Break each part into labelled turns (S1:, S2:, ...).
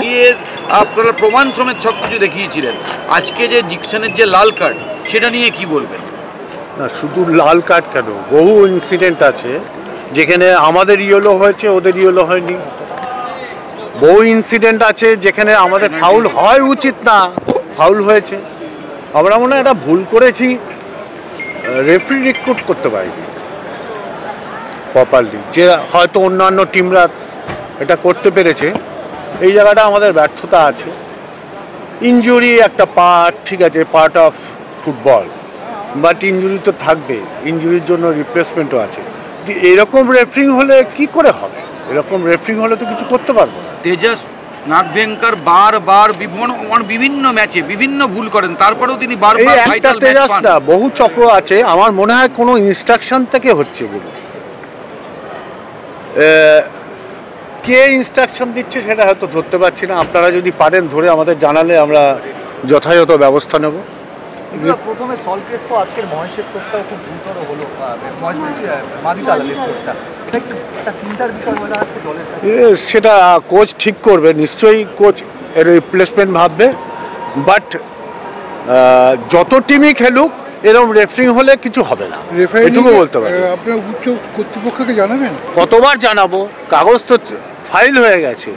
S1: গিয়ে আপনারা প্রমাণ সমেত সব কিছু দেখিয়েছিলেন, আজকে যে জিকসনের যে লাল কার্ড সেটা নিয়ে কি বলবেন?
S2: না, শুধু লাল কার্ড কেন, বহু ইনসিডেন্ট আছে যেখানে আমাদের ইয়েলো হয়েছে, ওদের ইয়েলো হয়নি। বহু ইনসিডেন্ট আছে যেখানে আমাদের ফাউল হয় উচিত না, ফাউল হয়েছে। আমরা মনে হয় একটা ভুল করেছি, রেফারি রিক্রুট করতে পারিনি প্রপারলি, যে হয়তো অন্যান্য টিমরা এটা করতে পেরেছে। এই জায়গাটা আমাদের ব্যর্থতা আছে। ইনজুরি একটা পার্ট, ঠিক আছে, part of football, but injury তো থাকবে, ইনজুরির জন্য রিপ্লেসমেন্টও আছে। এরকম রেফারিং হলে কি করে হবে? এরকম রেফারিং হলে তো কিছু করতে পারবো না।
S1: তেজাস নাগভেঙ্কর বারবার বিভিন্ন ম্যাচে বিভিন্ন ভুল করেন, তারপরেও তিনি বারবার
S2: একটা তেজাস না, বহু চক্র আছে। আমার মনে হয় কোনো ইনস্ট্রাকশন থেকে হচ্ছে এগুলো। কে ইনস্ট্রাকশন দিচ্ছে সেটা হয়তো ধরতে পারছি না। আপনারা যদি পারেন ধরে আমাদের জানালে আমরা যথাযথ ব্যবস্থা নেব।
S3: প্রথমে সল ক্রেসপো, আজকের মহেশের চোটটাও খুব গুরুতর হলো, মাদিতালের চোটটা একটা চিন্তার বিষয় হয়ে দাঁড়াচ্ছে দলের কাছে।
S2: সেটা কোচ ঠিক করবে, নিশ্চয়ই কোচ এর রিপ্লেসমেন্ট ভাববে। বাট যত টিমই খেলুক এরকম রেফারিং হলে কিছু হবে না, এটুকু বলতে পারি।
S4: আপনার উচ্চ কর্তৃপক্ষকে জানাবেন?
S2: কতবার জানাবো, কাগজ তো ফাইল হয়ে গেছে,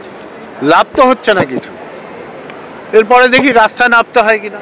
S2: লাভ তো হচ্ছে না কিছু। এরপরে দেখি রাস্তায় নামতে হয় কিনা।